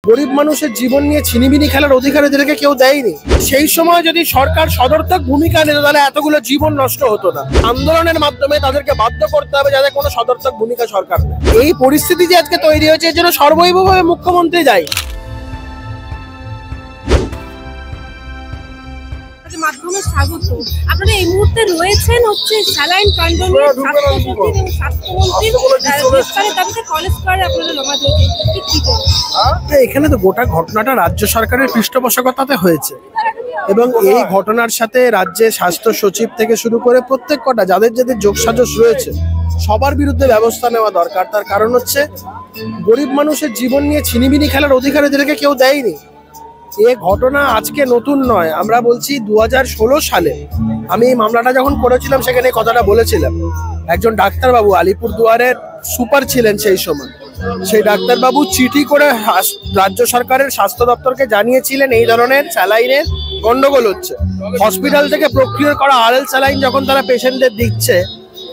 গরিব মানুষের জীবন নিয়ে ছিনিমিনি খেলার অধিকার এদেরকে কেউ দেয়নি। সেই সময় যদি সরকার সদর্থক ভূমিকা নিত তাহলে এতগুলো জীবন নষ্ট হতো না। আন্দোলনের মাধ্যমে তাদেরকে বাধ্য করতে হবে যাতে কোনো সদর্থক ভূমিকা সরকার নেয়। এই পরিস্থিতি যে আজকে তৈরি হয়েছে এর জন্য সর্বৈবভাবে মুখ্যমন্ত্রী দায়ী। মাধ্যমে স্বাগত। আপনারা এই মুহূর্তে রয়েছেন হচ্ছে স্যালাইন কাণ্ড নিয়ে স্বাস্থ্যমন্ত্রী কলেজ স্কয়ারে আপনারা জমা দিয়েছেন। এখানে তো গোটা ঘটনাটা রাজ্য সরকারের পৃষ্ঠপোষকতাতে হয়েছে এবং এই ঘটনার সাথে রাজ্যের স্বাস্থ্য সচিব থেকে শুরু করে প্রত্যেক কটা যাদের যাদের যোগসাজশ রয়েছে সবার বিরুদ্ধে ব্যবস্থা নেওয়া দরকার। তার কারণ হচ্ছে গরিব মানুষের জীবন নিয়ে ছিনিমিনি খেলার অধিকার এদেরকে কেউ দেয়নি। এ ঘটনা আজকে নতুন নয়। আমরা বলছি 2016 সালে আমি এই মামলাটা যখন করেছিলাম সেখানে কথাটা বলেছিলাম। একজন ডাক্তারবাবু আলিপুরদুয়ারের সুপার ছিলেন সেই সময়, সেই ডাক্তারবাবু চিঠি করে রাজ্য সরকারের স্বাস্থ্য দপ্তরকে জানিয়েছিলেন এই ধরনের স্যালাইনের গন্ডগোল হচ্ছে। হসপিটাল থেকে প্রক্রিয়া করা আরএল স্যালাইন যখন তারা পেশেন্টদের দিচ্ছে,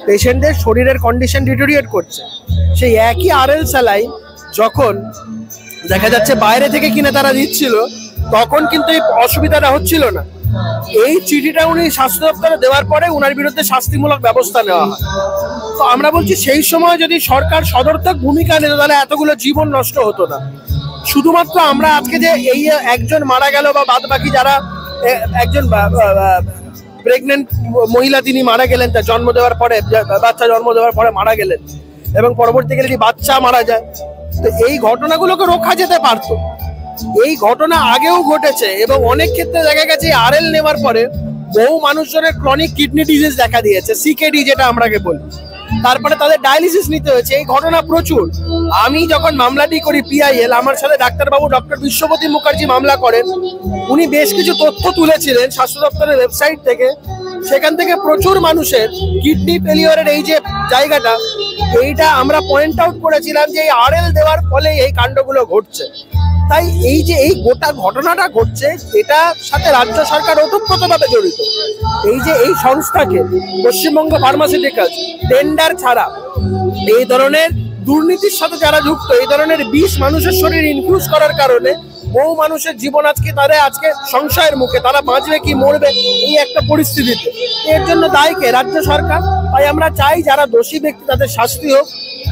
পেশেন্টদের শরীরের কন্ডিশন ডিটোরিয়েট করছে। সেই একই আরএল স্যালাইন যখন দেখা যাচ্ছে বাইরে থেকে কিনে তারা দিচ্ছিল তখন কিন্তু এই অসুবিধাটা হচ্ছিল না। এই চিঠিটা উনি স্বাস্থ্য দপ্তরে দেওয়ার পরে উনার বিরুদ্ধে শাস্তিমূলক ব্যবস্থা নেওয়া হয়। তো আমরা বলছি সেই সময় যদি সরকার সদর্থক ভূমিকা নিত তাহলে এতগুলো জীবন নষ্ট হতো না। শুধুমাত্র আমরা আজকে যে এই একজন মারা গেল বা বাদ বাকি যারা, একজন প্রেগনেন্ট মহিলা তিনি মারা গেলেন, তার জন্ম দেওয়ার পরে বাচ্চা জন্ম দেওয়ার পরে মারা গেলেন এবং পরবর্তীকালে যদি বাচ্চা মারা যায়, তো এই ঘটনাগুলোকে রোখা যেতে পারতো। এই ঘটনা আগেও ঘটেছে এবং অনেক ক্ষেত্রে দেখা গেছে আরএল নেওয়ার পরে বহু মানুষজনের ক্রনিক কিডনি ডিজিজ দেখা দিয়েছে, সিকেডি যেটা আমরাকে বলি, তারপরে তাদের ডায়ালিসিস নিতে হয়েছে। এই ঘটনা প্রচুর। আমি যখন মামলাটি করি পিআইএল, আমার সাথে ডাক্তারবাবু ডক্টর বিশ্বপতি মুখার্জি মামলা করেন। উনি বেশ কিছু তথ্য তুলেছিলেন স্বাস্থ্য দপ্তরের ওয়েবসাইট থেকে, সেখান থেকে প্রচুর মানুষের কিডনি ফেলিওরের এই যে জায়গাটা, এইটা আমরা পয়েন্ট আউট করেছিলাম যে এই আরএল দেওয়ার ফলে এই কাণ্ডগুলো ঘটছে। তাই এই যে এই গোটা ঘটনাটা ঘটছে এটার সাথে রাজ্য সরকার ওতপ্রোতভাবে জড়িত। এই যে এই সংস্থাকে পশ্চিমবঙ্গ ফার্মাসিউটিক্যালস টেন্ডার ছাড়া এই ধরনের দুর্নীতির সাথে যারা যুক্ত, এই ধরনের বিষ মানুষের শরীর ইনফিউজ করার কারণে বহু মানুষের জীবন আজকে সংশয়ের মুখে, তারা বাঁচবে কি মরবে এই একটা পরিস্থিতিতে। এর জন্য দায়ী কে? রাজ্য সরকার। তাই আমরা চাই যারা দোষী ব্যক্তি তাদের শাস্তি হোক,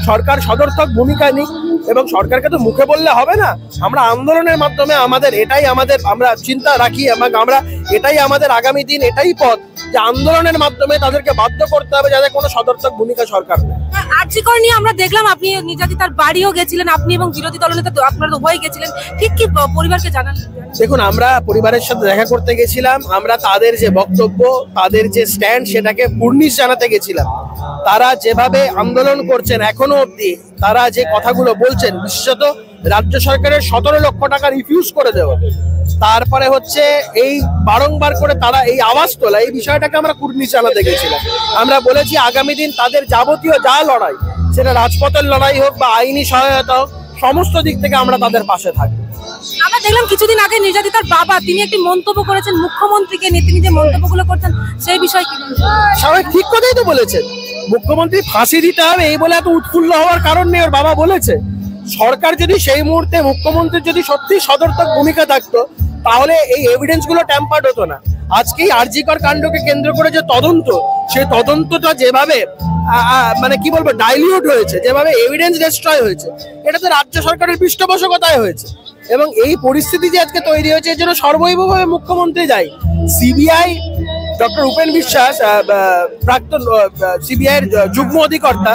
সরকার সদর্থক ভূমিকা নিক এবং সরকারকে তো মুখে বললে হবে না। আমরা আন্দোলনের মাধ্যমে আমরা চিন্তা রাখি এবং আমরা এটাই আমাদের আগামী দিন, এটাই পথ যে আন্দোলনের মাধ্যমে তাদেরকে বাধ্য করতে হবে যাতে কোনো সদর্থক ভূমিকা সরকার নেয়। আর্যিকর নিয়ে আমরা দেখলাম আপনি নির্যাতিতার বাড়িও গেছিলেন, আপনি এবং বিরোধী দলনেতা আপনারা উভয় গেছিলেন, ঠিক কি পরিবারকে জানান? দেখুন, আমরা পরিবারের সাথে দেখা করতে গেছিলাম। আমরা তাদের যে বক্তব্য, তাদের যে স্ট্যান্ড, সেটাকে কুর্নিশ জানাতে গেছিলাম। তারা যেভাবে আন্দোলন করছেন এখনো অবধি, তারা যে কথাগুলো বলছেন, বিশেষত রাজ্য সরকারের 17 লক্ষ টাকা রিফিউজ করে দেওয়া, তারপরে হচ্ছে এই বারংবার করে তারা এই আওয়াজ তোলা, এই বিষয়টাকে আমরা কুর্নিশ জানাতে গেছিলাম। আমরা বলেছি আগামী দিন তাদের যাবতীয় যা লড়াই, সেটা রাজপথের লড়াই হোক বা আইনি সহায়তা হোক, সমস্ত দিক থেকে আমরা তাদের পাশে থাকবো। আমরা দেখলাম কিছুদিন আগে নির্যাতিতার বাবা তিনি একটি মন্তব্য করেছেন মুখ্যমন্ত্রীকে নিয়ে, তিনি যে মন্তব্যগুলো করছেন সেই বিষয়ে কি বলবেন? সবাই ঠিক কথাই তো বলেছেন। মুখ্যমন্ত্রী ফাঁসি দিতে হবে এই বলে এত উৎফুল্ল হওয়ার কারণ নেই। ওর বাবা বলেছে সরকার যদি সেই মুহূর্তে মুখ্যমন্ত্রীর যদি সত্যি সদর্থক ভূমিকা থাকতো তাহলে এই এভিডেন্স গুলো ট্যাম্পার্ড হতো না। আজকেই আরজিকর কাণ্ডকে কেন্দ্র করে যে তদন্ত, সেই তদন্তটা যেভাবে মানে কি বলবো ডাইলিউট হয়েছে, যেভাবে এভিডেন্স ডিস্ট্রয় হয়েছে, এটা তো রাজ্য সরকারের পৃষ্ঠপোষকতায় হয়েছে। এবং এই পরিস্থিতি যে আজকে তৈরি হয়েছে এর জন্য সর্বৈবভাবে মুখ্যমন্ত্রী দায়ী। সিবিআই ডক্টর উপেন বিশ্বাস, প্রাক্তন সিবিআই এর যুগ্ম অধিকর্তা,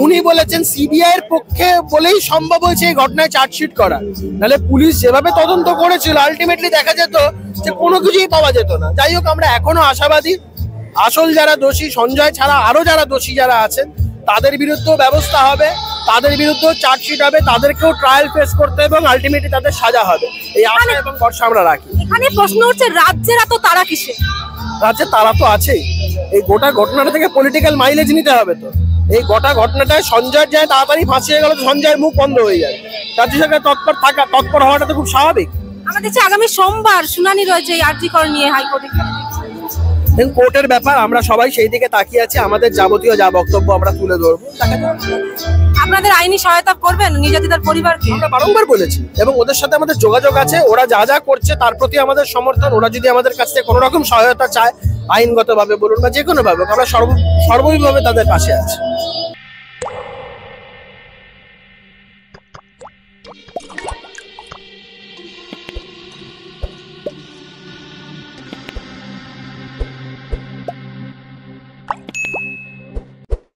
উনি বলেছেন সিবিআই এর পক্ষে বলেই সম্ভব হয়েছে এই ঘটনায় চার্জশিট করা। নাহলে পুলিশ যেভাবে তদন্ত করেছিল আলটিমেটলি দেখা যেত যে কোনো কিছুই পাওয়া যেত না। যাই হোক, আমরা এখনো আশাবাদী আসল যারা দোষী, সঞ্জয় ছাড়া আরো যারা দোষী যারা আছেন তাদের বিরুদ্ধেও ব্যবস্থা হবে, তাদের বিরুদ্ধেও চার্জশিট হবে, তাদেরকেও ট্রায়াল ফেস করতে এবং আলটিমেটলি তাদের সাজা হবে। এই আশা এবং ভরসা আমরা রাখি। এখানে প্রশ্ন হচ্ছে রাজ্যের এত তারা কিসে? রাজ্যে তারা তো আছেই। এই গোটা ঘটনাটা থেকে পলিটিক্যাল মাইলেজ নিতে হবে। তো এই গোটা ঘটনাটায় সঞ্জয়ের যায় তাড়াতাড়ি ফাঁসি হয়ে গেল তো সঞ্জয়ের মুখ বন্ধ হয়ে যায়। রাজ্য সরকার তৎপর হওয়াটা তো খুব স্বাভাবিক। আমরা দেখছি আগামী সোমবার শুনানি রয়েছে এই আরজিকর নিয়ে হাইকোর্টে। কোর্টের ব্যাপার, আমরা সবাই সেই দিকে তাকিয়ে আছি। আমাদের যাবতীয় যা বক্তব্য আমরা তুলে ধরবো। আপনাদের আইনি সহায়তা করবেন নির্যাতিতার পরিবারকে? আমরা বারংবার বলেছি এবং ওদের সাথে আমাদের যোগাযোগ আছে, ওরা যা যা করছে তার প্রতি আমাদের সমর্থন। ওরা যদি আমাদের কাছ থেকে কোনো রকম সহায়তা চায়, আইনগতভাবে বলুন বা যে কোনো ভাবে, আমরা সর্বভাবে তাদের পাশে আছি।